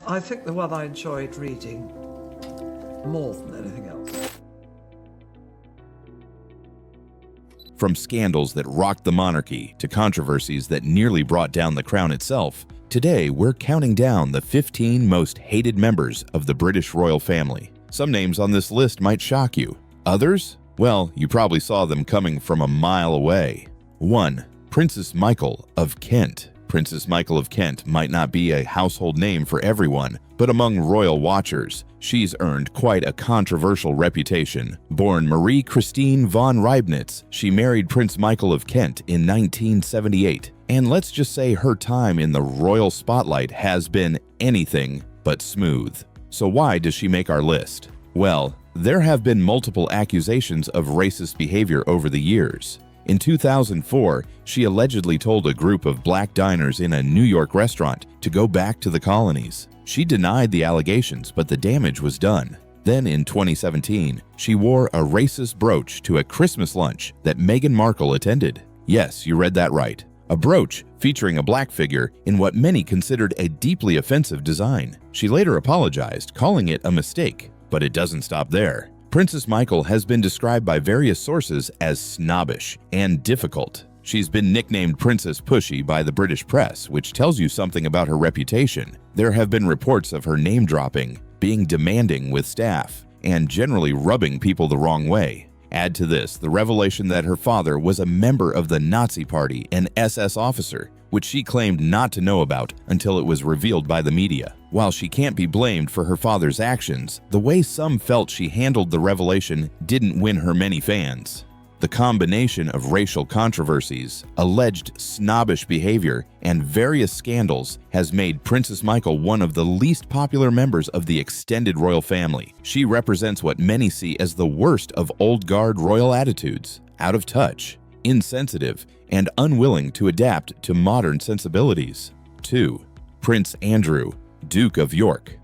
I think the one I enjoyed reading more than anything else. From scandals that rocked the monarchy to controversies that nearly brought down the crown itself, today we're counting down the 15 most hated members of the British royal family. Some names on this list might shock you. Others? Well, you probably saw them coming from a mile away. 1. Princess Michael of Kent. Princess Michael of Kent might not be a household name for everyone, but among royal watchers, she's earned quite a controversial reputation. Born Marie Christine von Reibnitz, she married Prince Michael of Kent in 1978. And let's just say her time in the royal spotlight has been anything but smooth. So why does she make our list? Well, there have been multiple accusations of racist behavior over the years. In 2004, she allegedly told a group of black diners in a New York restaurant to go back to the colonies. She denied the allegations, but the damage was done. Then in 2017, she wore a racist brooch to a Christmas lunch that Meghan Markle attended. Yes, you read that right. A brooch featuring a black figure in what many considered a deeply offensive design. She later apologized, calling it a mistake. But it doesn't stop there. Princess Michael has been described by various sources as snobbish and difficult. She's been nicknamed Princess Pushy by the British press, which tells you something about her reputation. There have been reports of her name-dropping, being demanding with staff, and generally rubbing people the wrong way. Add to this the revelation that her father was a member of the Nazi Party, an SS officer, which she claimed not to know about until it was revealed by the media. While she can't be blamed for her father's actions, the way some felt she handled the revelation didn't win her many fans. The combination of racial controversies, alleged snobbish behavior, and various scandals has made Princess Michael one of the least popular members of the extended royal family. She represents what many see as the worst of old guard royal attitudes: out of touch, insensitive, and unwilling to adapt to modern sensibilities. 2. Prince Andrew, Duke of York.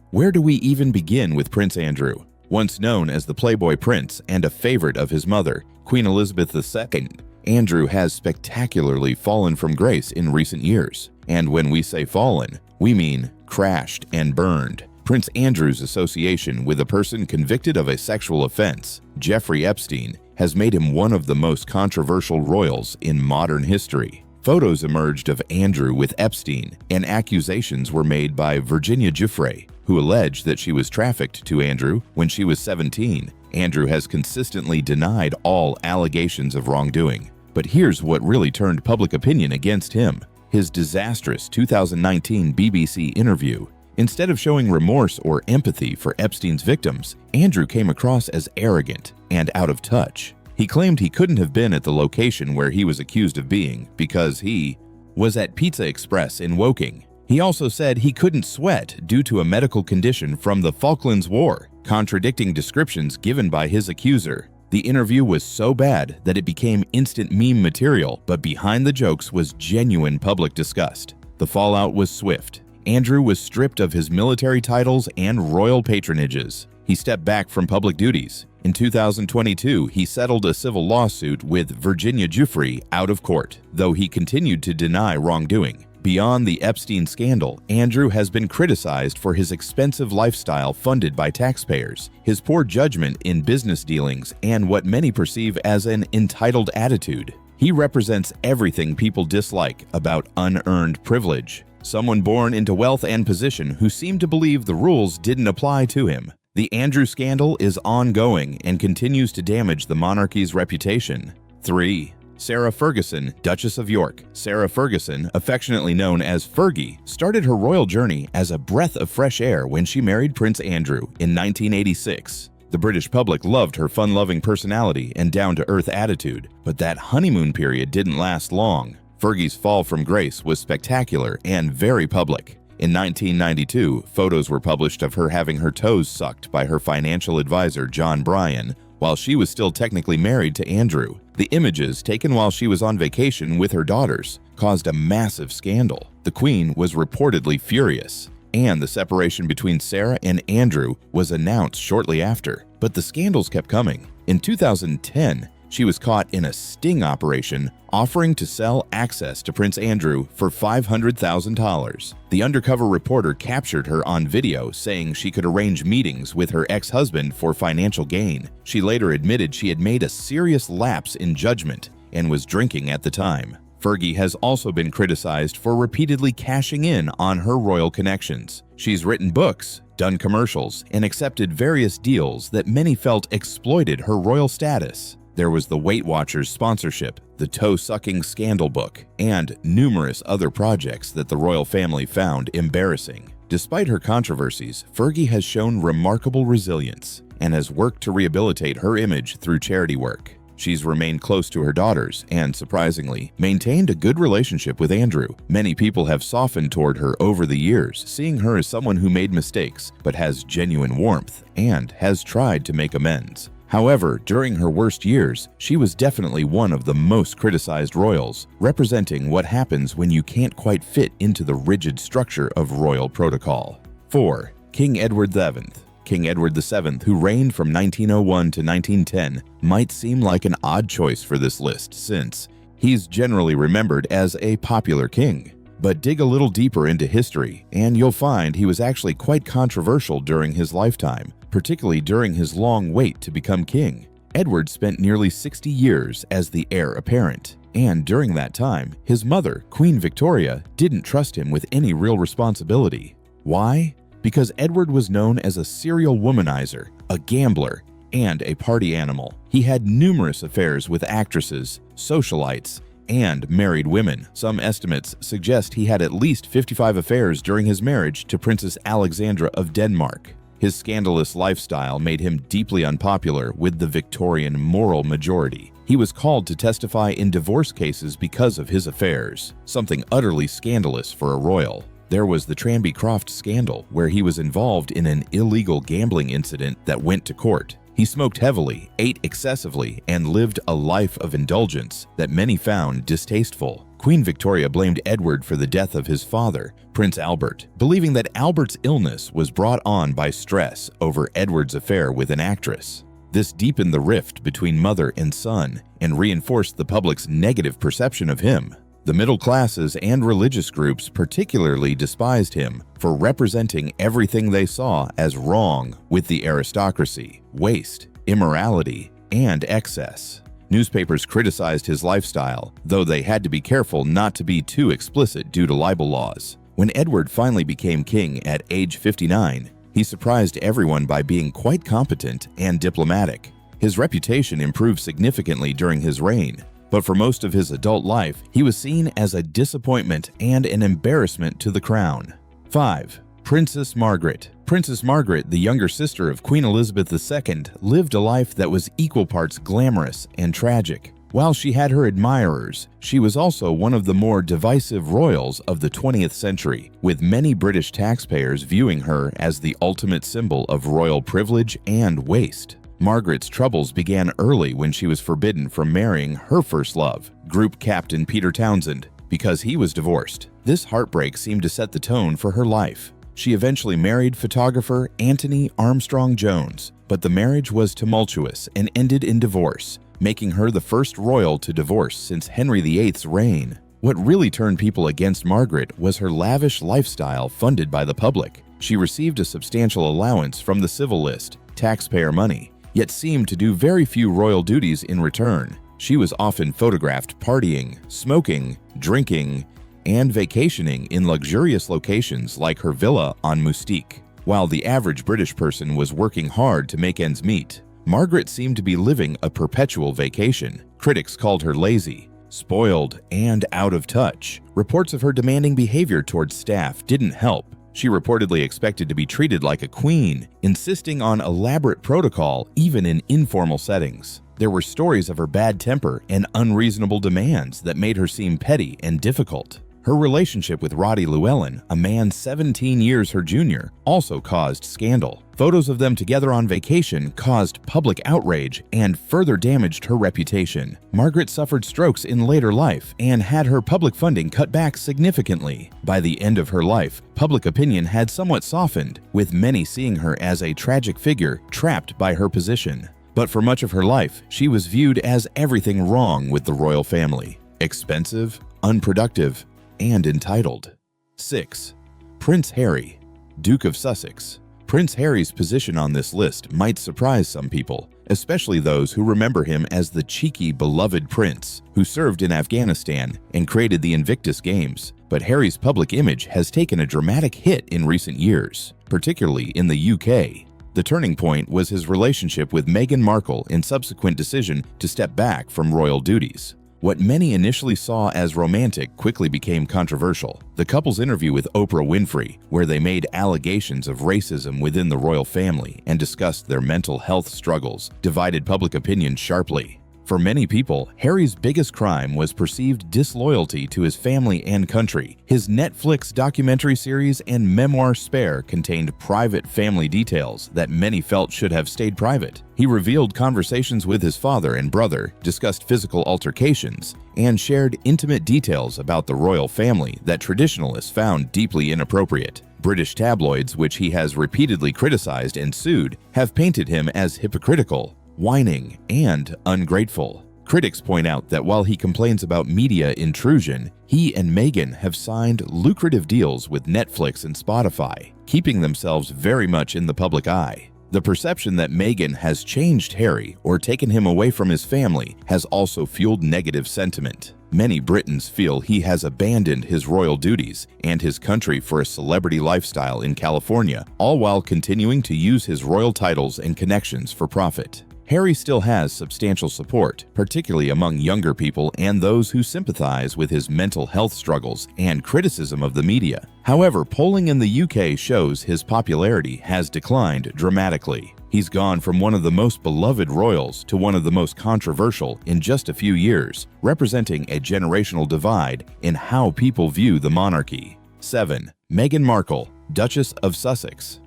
Where do we even begin with Prince Andrew? Once known as the Playboy Prince and a favorite of his mother, Queen Elizabeth II, Andrew has spectacularly fallen from grace in recent years. And when we say fallen, we mean crashed and burned. Prince Andrew's association with a person convicted of a sexual offense, Jeffrey Epstein, has made him one of the most controversial royals in modern history. Photos emerged of Andrew with Epstein, and accusations were made by Virginia Giuffre, who alleged that she was trafficked to Andrew when she was 17. Andrew has consistently denied all allegations of wrongdoing. But here's what really turned public opinion against him: his disastrous 2019 BBC interview. Instead of showing remorse or empathy for Epstein's victims, Andrew came across as arrogant and out of touch. He claimed he couldn't have been at the location where he was accused of being because he was at Pizza Express in Woking. He also said he couldn't sweat due to a medical condition from the Falklands War, contradicting descriptions given by his accuser. The interview was so bad that it became instant meme material, but behind the jokes was genuine public disgust. The fallout was swift. Andrew was stripped of his military titles and royal patronages. He stepped back from public duties. In 2022, he settled a civil lawsuit with Virginia Giuffre out of court, though he continued to deny wrongdoing. Beyond the Epstein scandal, Andrew has been criticized for his expensive lifestyle funded by taxpayers, his poor judgment in business dealings, and what many perceive as an entitled attitude. He represents everything people dislike about unearned privilege. Someone born into wealth and position who seemed to believe the rules didn't apply to him. The Andrew scandal is ongoing and continues to damage the monarchy's reputation. 3. Sarah Ferguson, Duchess of York. Sarah Ferguson, affectionately known as Fergie, started her royal journey as a breath of fresh air when she married Prince Andrew in 1986. The British public loved her fun-loving personality and down-to-earth attitude, but that honeymoon period didn't last long. Fergie's fall from grace was spectacular and very public. In 1992, photos were published of her having her toes sucked by her financial advisor John Bryan, while she was still technically married to Andrew. The images, taken while she was on vacation with her daughters, caused a massive scandal. The Queen was reportedly furious, and the separation between Sarah and Andrew was announced shortly after. But the scandals kept coming. In 2010, She was caught in a sting operation offering to sell access to Prince Andrew for $500,000. The undercover reporter captured her on video saying she could arrange meetings with her ex-husband for financial gain. She later admitted she had made a serious lapse in judgment and was drinking at the time. Fergie has also been criticized for repeatedly cashing in on her royal connections. She's written books, done commercials, and accepted various deals that many felt exploited her royal status. There was the Weight Watchers sponsorship, the toe-sucking scandal book, and numerous other projects that the royal family found embarrassing. Despite her controversies, Fergie has shown remarkable resilience and has worked to rehabilitate her image through charity work. She's remained close to her daughters and, surprisingly, maintained a good relationship with Andrew. Many people have softened toward her over the years, seeing her as someone who made mistakes but has genuine warmth and has tried to make amends. However, during her worst years, she was definitely one of the most criticized royals, representing what happens when you can't quite fit into the rigid structure of royal protocol. 4. King Edward VII. King Edward VII, who reigned from 1901 to 1910, might seem like an odd choice for this list since he's generally remembered as a popular king. But dig a little deeper into history, and you'll find he was actually quite controversial during his lifetime, particularly during his long wait to become king. Edward spent nearly 60 years as the heir apparent, and during that time, his mother, Queen Victoria, didn't trust him with any real responsibility. Why? Because Edward was known as a serial womanizer, a gambler, and a party animal. He had numerous affairs with actresses, socialites, and married women. Some estimates suggest he had at least 55 affairs during his marriage to Princess Alexandra of Denmark. His scandalous lifestyle made him deeply unpopular with the Victorian moral majority. He was called to testify in divorce cases because of his affairs, something utterly scandalous for a royal. There was the Tranby Croft scandal, where he was involved in an illegal gambling incident that went to court. He smoked heavily, ate excessively, and lived a life of indulgence that many found distasteful. Queen Victoria blamed Edward for the death of his father, Prince Albert, believing that Albert's illness was brought on by stress over Edward's affair with an actress. This deepened the rift between mother and son and reinforced the public's negative perception of him. The middle classes and religious groups particularly despised him for representing everything they saw as wrong with the aristocracy, waste, immorality, and excess. Newspapers criticized his lifestyle, though they had to be careful not to be too explicit due to libel laws. When Edward finally became king at age 59, he surprised everyone by being quite competent and diplomatic. His reputation improved significantly during his reign, but for most of his adult life, he was seen as a disappointment and an embarrassment to the crown. 5. Princess Margaret. Princess Margaret, the younger sister of Queen Elizabeth II, lived a life that was equal parts glamorous and tragic. While she had her admirers, she was also one of the more divisive royals of the 20th century, with many British taxpayers viewing her as the ultimate symbol of royal privilege and waste. Margaret's troubles began early when she was forbidden from marrying her first love, Group Captain Peter Townsend, because he was divorced. This heartbreak seemed to set the tone for her life. She eventually married photographer Anthony Armstrong Jones, but the marriage was tumultuous and ended in divorce, making her the first royal to divorce since Henry VIII's reign. What really turned people against Margaret was her lavish lifestyle funded by the public. She received a substantial allowance from the civil list, taxpayer money, yet seemed to do very few royal duties in return. She was often photographed partying, smoking, drinking, and vacationing in luxurious locations like her villa on Moustique. While the average British person was working hard to make ends meet, Margaret seemed to be living a perpetual vacation. Critics called her lazy, spoiled, and out of touch. Reports of her demanding behavior towards staff didn't help. She reportedly expected to be treated like a queen, insisting on elaborate protocol even in informal settings. There were stories of her bad temper and unreasonable demands that made her seem petty and difficult. Her relationship with Roddy Llewellyn, a man 17 years her junior, also caused scandal. Photos of them together on vacation caused public outrage and further damaged her reputation. Margaret suffered strokes in later life and had her public funding cut back significantly. By the end of her life, public opinion had somewhat softened, with many seeing her as a tragic figure trapped by her position. But for much of her life, she was viewed as everything wrong with the royal family: expensive, unproductive, and entitled. 6. Prince Harry, Duke of Sussex. Prince Harry's position on this list might surprise some people, especially those who remember him as the cheeky, beloved prince who served in Afghanistan and created the Invictus Games. But Harry's public image has taken a dramatic hit in recent years, particularly in the UK. The turning point was his relationship with Meghan Markle and subsequent decision to step back from royal duties. What many initially saw as romantic quickly became controversial. The couple's interview with Oprah Winfrey, where they made allegations of racism within the royal family and discussed their mental health struggles, divided public opinion sharply. For many people, Harry's biggest crime was perceived disloyalty to his family and country. His Netflix documentary series and memoir Spare contained private family details that many felt should have stayed private. He revealed conversations with his father and brother, discussed physical altercations, and shared intimate details about the royal family that traditionalists found deeply inappropriate. British tabloids, which he has repeatedly criticized and sued, have painted him as hypocritical, whining, and ungrateful. Critics point out that while he complains about media intrusion, he and Meghan have signed lucrative deals with Netflix and Spotify, keeping themselves very much in the public eye. The perception that Meghan has changed Harry or taken him away from his family has also fueled negative sentiment. Many Britons feel he has abandoned his royal duties and his country for a celebrity lifestyle in California, all while continuing to use his royal titles and connections for profit. Harry still has substantial support, particularly among younger people and those who sympathize with his mental health struggles and criticism of the media. However, polling in the UK shows his popularity has declined dramatically. He's gone from one of the most beloved royals to one of the most controversial in just a few years, representing a generational divide in how people view the monarchy. 7. Meghan Markle, Duchess of Sussex.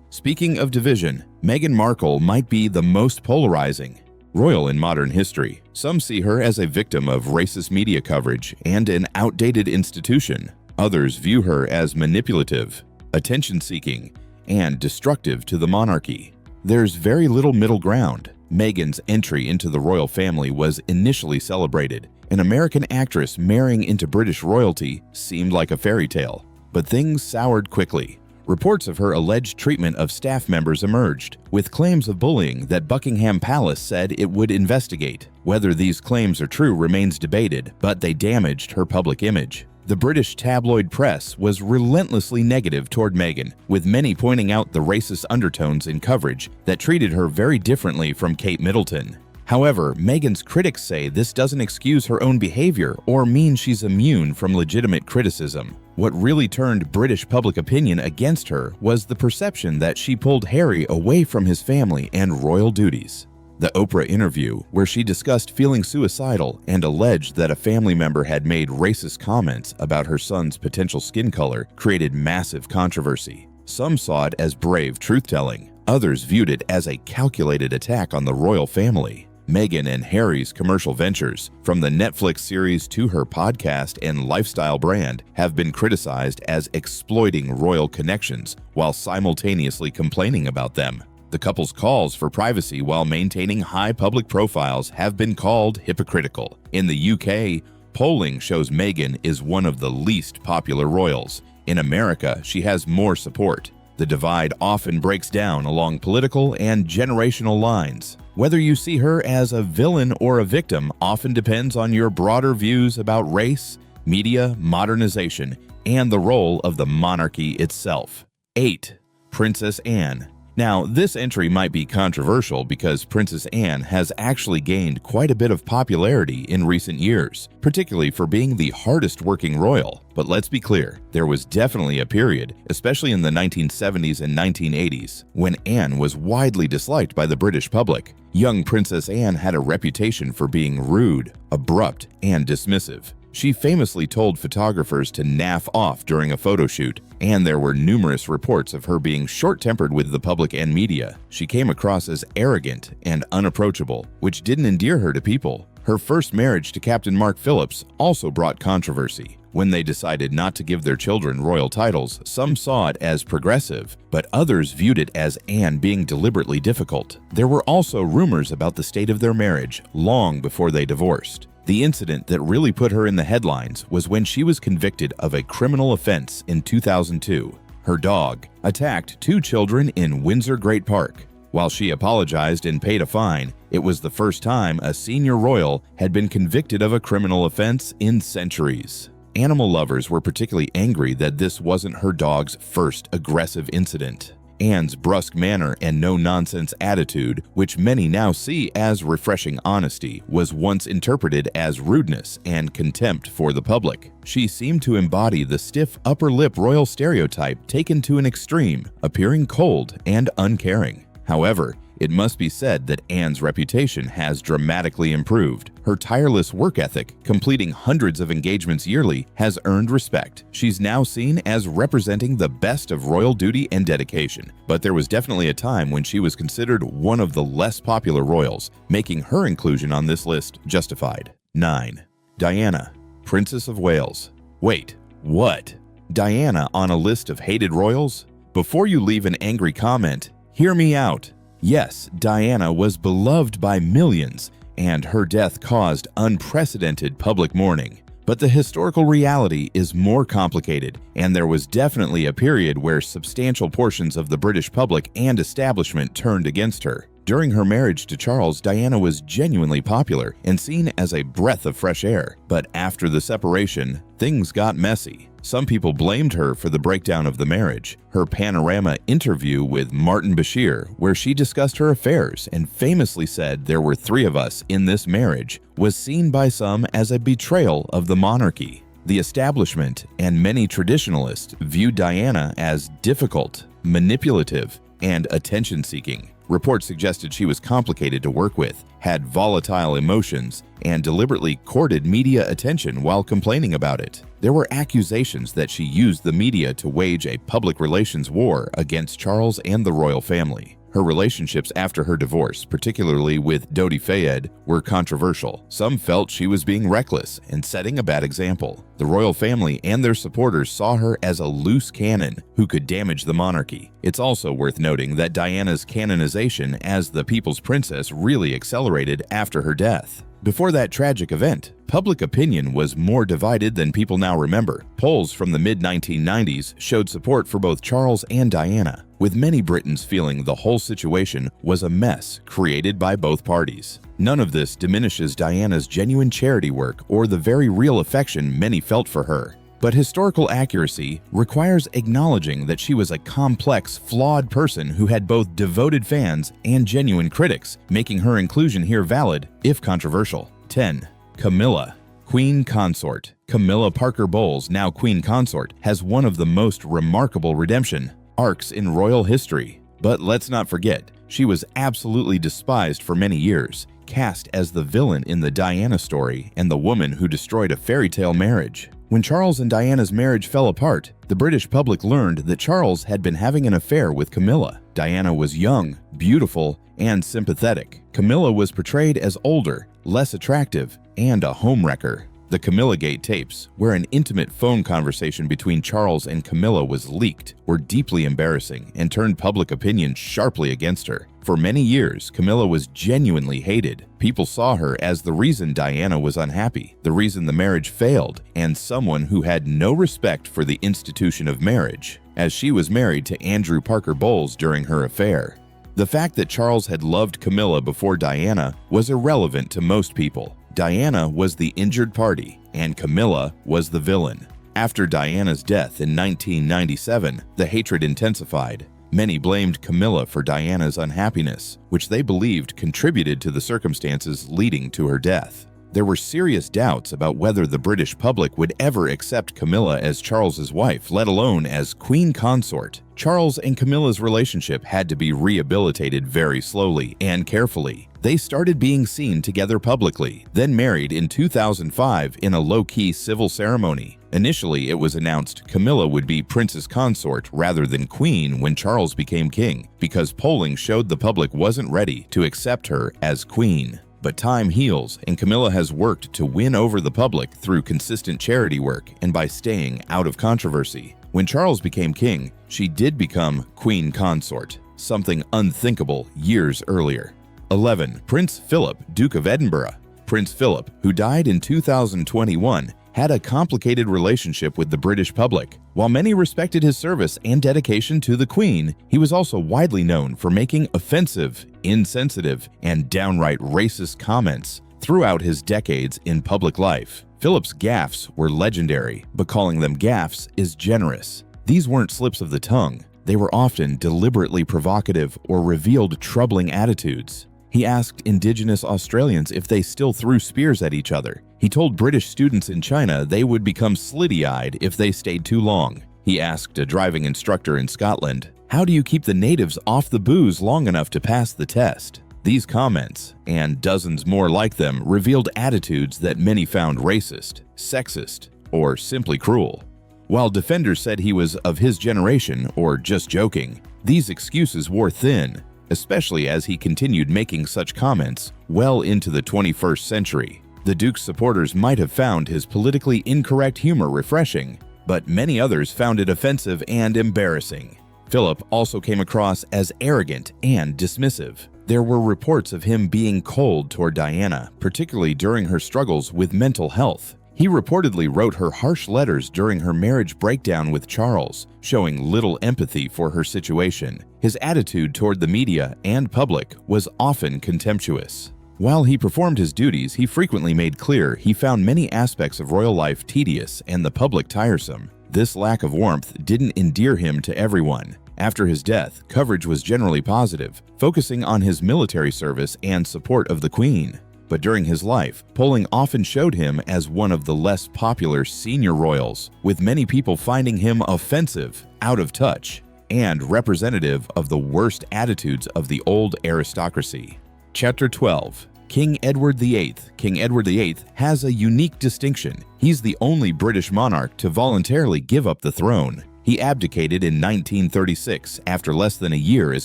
Speaking of division, Meghan Markle might be the most polarizing royal in modern history. Some see her as a victim of racist media coverage and an outdated institution. Others view her as manipulative, attention-seeking, and destructive to the monarchy. There's very little middle ground. Meghan's entry into the royal family was initially celebrated. An American actress marrying into British royalty seemed like a fairy tale, but things soured quickly. Reports of her alleged treatment of staff members emerged, with claims of bullying that Buckingham Palace said it would investigate. Whether these claims are true remains debated, but they damaged her public image. The British tabloid press was relentlessly negative toward Meghan, with many pointing out the racist undertones in coverage that treated her very differently from Kate Middleton. However, Meghan's critics say this doesn't excuse her own behavior or mean she's immune from legitimate criticism. What really turned British public opinion against her was the perception that she pulled Harry away from his family and royal duties. The Oprah interview, where she discussed feeling suicidal and alleged that a family member had made racist comments about her son's potential skin color, created massive controversy. Some saw it as brave truth-telling. Others viewed it as a calculated attack on the royal family. Meghan and Harry's commercial ventures, from the Netflix series to her podcast and lifestyle brand, have been criticized as exploiting royal connections while simultaneously complaining about them. The couple's calls for privacy while maintaining high public profiles have been called hypocritical. In the UK, polling shows Meghan is one of the least popular royals. In America, she has more support. The divide often breaks down along political and generational lines. Whether you see her as a villain or a victim often depends on your broader views about race, media, modernization, and the role of the monarchy itself. 8. Princess Anne. Now, this entry might be controversial because Princess Anne has actually gained quite a bit of popularity in recent years, particularly for being the hardest-working royal. But let's be clear, there was definitely a period, especially in the 1970s and 1980s, when Anne was widely disliked by the British public. Young Princess Anne had a reputation for being rude, abrupt, and dismissive. She famously told photographers to naff off during a photo shoot, and there were numerous reports of her being short-tempered with the public and media. She came across as arrogant and unapproachable, which didn't endear her to people. Her first marriage to Captain Mark Phillips also brought controversy. When they decided not to give their children royal titles, some saw it as progressive, but others viewed it as Anne being deliberately difficult. There were also rumors about the state of their marriage long before they divorced. The incident that really put her in the headlines was when she was convicted of a criminal offense in 2002. Her dog attacked 2 children in Windsor Great Park. While she apologized and paid a fine, it was the first time a senior royal had been convicted of a criminal offense in centuries. Animal lovers were particularly angry that this wasn't her dog's first aggressive incident. Anne's brusque manner and no-nonsense attitude, which many now see as refreshing honesty, was once interpreted as rudeness and contempt for the public. She seemed to embody the stiff upper lip royal stereotype taken to an extreme, appearing cold and uncaring. However, it must be said that Anne's reputation has dramatically improved. Her tireless work ethic, completing hundreds of engagements yearly, has earned respect. She's now seen as representing the best of royal duty and dedication. But there was definitely a time when she was considered one of the less popular royals, making her inclusion on this list justified. 9. Diana, Princess of Wales. Wait, what? Diana on a list of hated royals? Before you leave an angry comment, hear me out. Yes, Diana was beloved by millions, and her death caused unprecedented public mourning. But the historical reality is more complicated, and there was definitely a period where substantial portions of the British public and establishment turned against her. During her marriage to Charles, Diana was genuinely popular and seen as a breath of fresh air. But after the separation, things got messy. Some people blamed her for the breakdown of the marriage. Her Panorama interview with Martin Bashir, where she discussed her affairs and famously said there were 3 of us in this marriage, was seen by some as a betrayal of the monarchy. The establishment and many traditionalists viewed Diana as difficult, manipulative, and attention-seeking. Reports suggested she was complicated to work with, had volatile emotions, and deliberately courted media attention while complaining about it. There were accusations that she used the media to wage a public relations war against Charles and the royal family. Her relationships after her divorce, particularly with Dodi Fayed, were controversial. Some felt she was being reckless and setting a bad example. The royal family and their supporters saw her as a loose cannon who could damage the monarchy. It's also worth noting that Diana's canonization as the People's Princess really accelerated after her death. Before that tragic event, public opinion was more divided than people now remember. Polls from the mid-1990s showed support for both Charles and Diana, with many Britons feeling the whole situation was a mess created by both parties. None of this diminishes Diana's genuine charity work or the very real affection many felt for her. But historical accuracy requires acknowledging that she was a complex, flawed person who had both devoted fans and genuine critics, making her inclusion here valid, if controversial. 10. Camilla, Queen Consort. Camilla Parker Bowles, now Queen Consort, has one of the most remarkable redemption arcs in royal history. But let's not forget, she was absolutely despised for many years, cast as the villain in the Diana story and the woman who destroyed a fairy tale marriage. When Charles and Diana's marriage fell apart, the British public learned that Charles had been having an affair with Camilla. Diana was young, beautiful, and sympathetic. Camilla was portrayed as older, less attractive, and a homewrecker. The Camillagate tapes, where an intimate phone conversation between Charles and Camilla was leaked, were deeply embarrassing and turned public opinion sharply against her. For many years, Camilla was genuinely hated. People saw her as the reason Diana was unhappy, the reason the marriage failed, and someone who had no respect for the institution of marriage, as she was married to Andrew Parker Bowles during her affair. The fact that Charles had loved Camilla before Diana was irrelevant to most people. Diana was the injured party, and Camilla was the villain. After Diana's death in 1997, the hatred intensified. Many blamed Camilla for Diana's unhappiness, which they believed contributed to the circumstances leading to her death. There were serious doubts about whether the British public would ever accept Camilla as Charles's wife, let alone as Queen Consort. Charles and Camilla's relationship had to be rehabilitated very slowly and carefully. They started being seen together publicly, then married in 2005 in a low-key civil ceremony. Initially, it was announced Camilla would be Princess Consort rather than Queen when Charles became king, because polling showed the public wasn't ready to accept her as Queen. But time heals, and Camilla has worked to win over the public through consistent charity work and by staying out of controversy. When Charles became king, she did become queen consort, something unthinkable years earlier. 11. Prince Philip, Duke of Edinburgh. Prince Philip, who died in 2021, had a complicated relationship with the British public. While many respected his service and dedication to the Queen, he was also widely known for making offensive, insensitive, and downright racist comments throughout his decades in public life. Philip's gaffes were legendary, but calling them gaffes is generous. These weren't slips of the tongue. They were often deliberately provocative or revealed troubling attitudes. He asked Indigenous Australians if they still threw spears at each other. He told British students in China they would become slitty-eyed if they stayed too long. He asked a driving instructor in Scotland, "How do you keep the natives off the booze long enough to pass the test?" These comments, and dozens more like them, revealed attitudes that many found racist, sexist, or simply cruel. While defenders said he was of his generation or just joking, these excuses wore thin, especially as he continued making such comments well into the 21st century. The Duke's supporters might have found his politically incorrect humor refreshing, but many others found it offensive and embarrassing. Philip also came across as arrogant and dismissive. There were reports of him being cold toward Diana, particularly during her struggles with mental health. He reportedly wrote her harsh letters during her marriage breakdown with Charles, showing little empathy for her situation. His attitude toward the media and public was often contemptuous. While he performed his duties, he frequently made clear he found many aspects of royal life tedious and the public tiresome. This lack of warmth didn't endear him to everyone. After his death, coverage was generally positive, focusing on his military service and support of the Queen. But during his life, polling often showed him as one of the less popular senior royals, with many people finding him offensive, out of touch, and representative of the worst attitudes of the old aristocracy. Chapter 12. King Edward VIII. King Edward VIII has a unique distinction. He's the only British monarch to voluntarily give up the throne. He abdicated in 1936 after less than a year as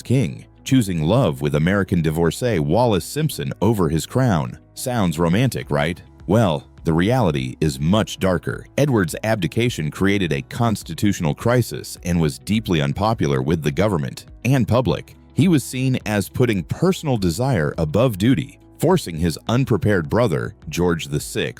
king, choosing love with American divorcee Wallis Simpson over his crown. Sounds romantic, right? Well, the reality is much darker. Edward's abdication created a constitutional crisis and was deeply unpopular with the government and public. He was seen as putting personal desire above duty, forcing his unprepared brother, George VI,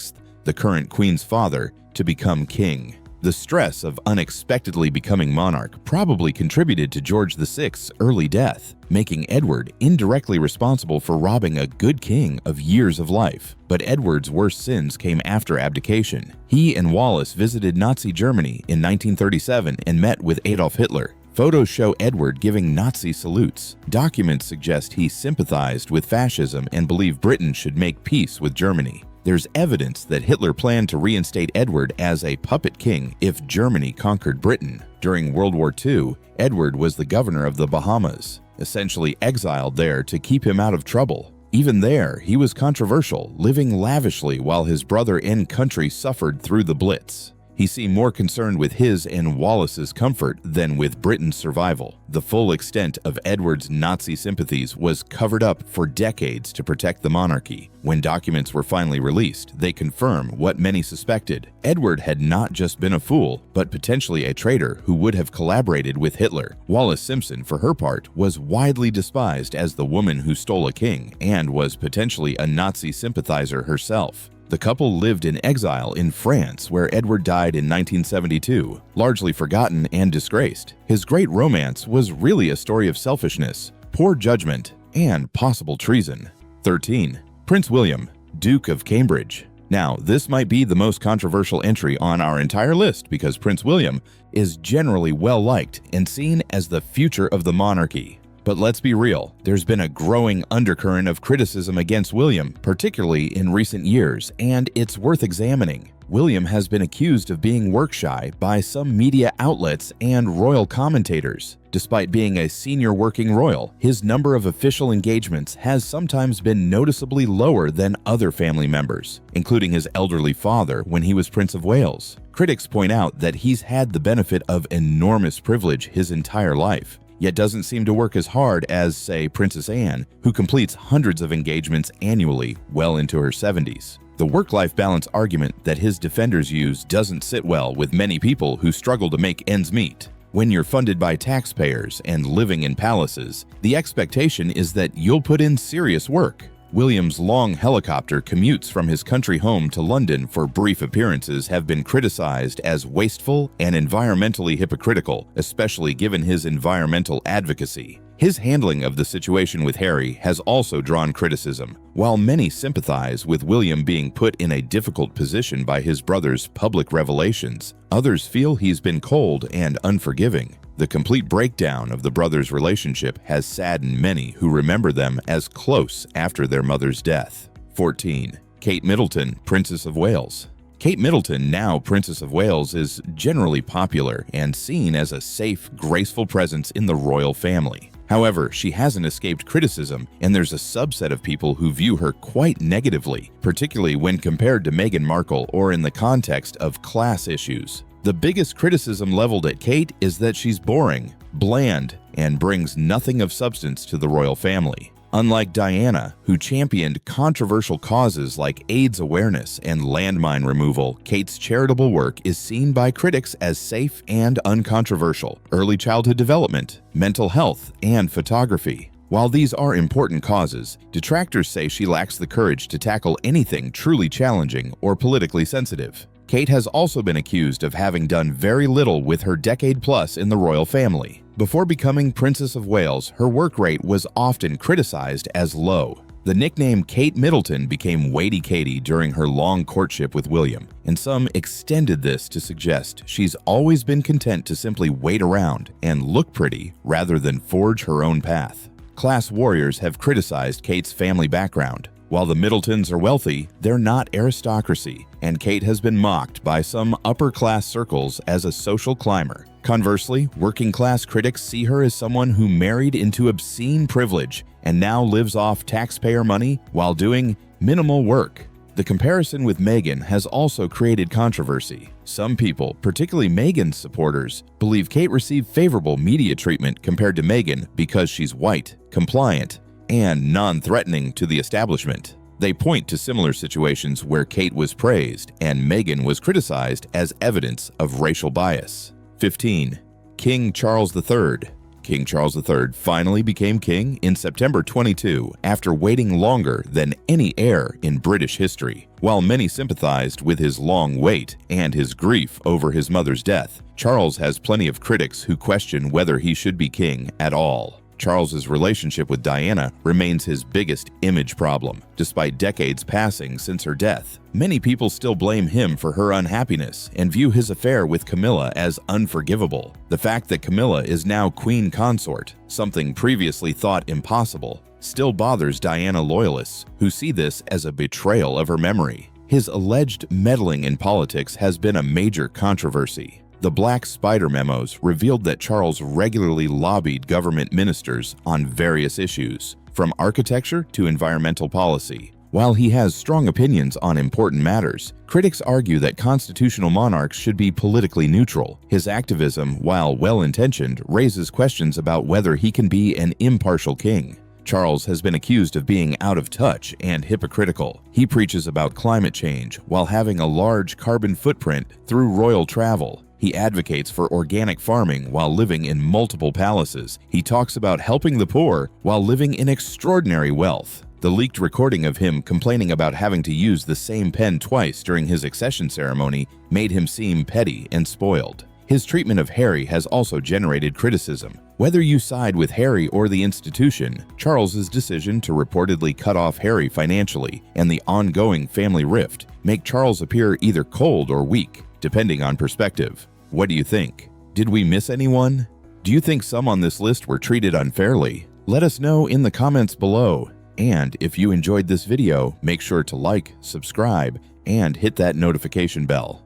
the current Queen's father, to become king. The stress of unexpectedly becoming monarch probably contributed to George VI's early death, making Edward indirectly responsible for robbing a good king of years of life. But Edward's worst sins came after abdication. He and Wallis visited Nazi Germany in 1937 and met with Adolf Hitler. Photos show Edward giving Nazi salutes. Documents suggest he sympathized with fascism and believed Britain should make peace with Germany. There's evidence that Hitler planned to reinstate Edward as a puppet king if Germany conquered Britain. During World War II, Edward was the governor of the Bahamas, essentially exiled there to keep him out of trouble. Even there, he was controversial, living lavishly while his brother and country suffered through the Blitz. He seemed more concerned with his and Wallis's comfort than with Britain's survival. The full extent of Edward's Nazi sympathies was covered up for decades to protect the monarchy. When documents were finally released, they confirm what many suspected. Edward had not just been a fool, but potentially a traitor who would have collaborated with Hitler. Wallis Simpson, for her part, was widely despised as the woman who stole a king and was potentially a Nazi sympathizer herself. The couple lived in exile in France, where Edward died in 1972, largely forgotten and disgraced. His great romance was really a story of selfishness, poor judgment, and possible treason. 13. Prince William, Duke of Cambridge. Now, this might be the most controversial entry on our entire list because Prince William is generally well-liked and seen as the future of the monarchy. But let's be real, there's been a growing undercurrent of criticism against William, particularly in recent years, and it's worth examining. William has been accused of being work-shy by some media outlets and royal commentators. Despite being a senior working royal, his number of official engagements has sometimes been noticeably lower than other family members, including his elderly father when he was Prince of Wales. Critics point out that he's had the benefit of enormous privilege his entire life. yet doesn't seem to work as hard as, say, Princess Anne, who completes hundreds of engagements annually well into her 70s. The work-life balance argument that his defenders use doesn't sit well with many people who struggle to make ends meet. When you're funded by taxpayers and living in palaces, the expectation is that you'll put in serious work. William's long helicopter commutes from his country home to London for brief appearances have been criticized as wasteful and environmentally hypocritical, especially given his environmental advocacy. His handling of the situation with Harry has also drawn criticism. While many sympathize with William being put in a difficult position by his brother's public revelations, others feel he's been cold and unforgiving. The complete breakdown of the brothers' relationship has saddened many who remember them as close after their mother's death. 14. Kate Middleton, Princess of Wales. Kate Middleton, now Princess of Wales, is generally popular and seen as a safe, graceful presence in the royal family. However, she hasn't escaped criticism, and there's a subset of people who view her quite negatively, particularly when compared to Meghan Markle or in the context of class issues. The biggest criticism leveled at Kate is that she's boring, bland, and brings nothing of substance to the royal family. Unlike Diana, who championed controversial causes like AIDS awareness and landmine removal, Kate's charitable work is seen by critics as safe and uncontroversial. Early childhood development, mental health, and photography. While these are important causes, detractors say she lacks the courage to tackle anything truly challenging or politically sensitive. Kate has also been accused of having done very little with her decade-plus in the royal family. Before becoming Princess of Wales, her work rate was often criticized as low. The nickname Kate Middleton became Waity Katie during her long courtship with William, and some extended this to suggest she's always been content to simply wait around and look pretty rather than forge her own path. Class warriors have criticized Kate's family background. While the Middletons are wealthy, they're not aristocracy, and Kate has been mocked by some upper-class circles as a social climber. Conversely, working-class critics see her as someone who married into obscene privilege and now lives off taxpayer money while doing minimal work. The comparison with Meghan has also created controversy. Some people, particularly Meghan's supporters, believe Kate received favorable media treatment compared to Meghan because she's white, compliant, and non-threatening to the establishment. They point to similar situations where Kate was praised and Meghan was criticized as evidence of racial bias. 15. King Charles III. King Charles III finally became king in September 22 after waiting longer than any heir in British history. While many sympathized with his long wait and his grief over his mother's death, Charles has plenty of critics who question whether he should be king at all. Charles's relationship with Diana remains his biggest image problem. Despite decades passing since her death, many people still blame him for her unhappiness and view his affair with Camilla as unforgivable. The fact that Camilla is now queen consort, something previously thought impossible, still bothers Diana loyalists, who see this as a betrayal of her memory. His alleged meddling in politics has been a major controversy. The Black Spider memos revealed that Charles regularly lobbied government ministers on various issues, from architecture to environmental policy. While he has strong opinions on important matters, critics argue that constitutional monarchs should be politically neutral. His activism, while well-intentioned, raises questions about whether he can be an impartial king. Charles has been accused of being out of touch and hypocritical. He preaches about climate change while having a large carbon footprint through royal travel. He advocates for organic farming while living in multiple palaces. He talks about helping the poor while living in extraordinary wealth. The leaked recording of him complaining about having to use the same pen twice during his accession ceremony made him seem petty and spoiled. His treatment of Harry has also generated criticism. Whether you side with Harry or the institution, Charles's decision to reportedly cut off Harry financially and the ongoing family rift make Charles appear either cold or weak, depending on perspective. What do you think? Did we miss anyone? Do you think some on this list were treated unfairly? Let us know in the comments below. And if you enjoyed this video, make sure to like, subscribe, and hit that notification bell.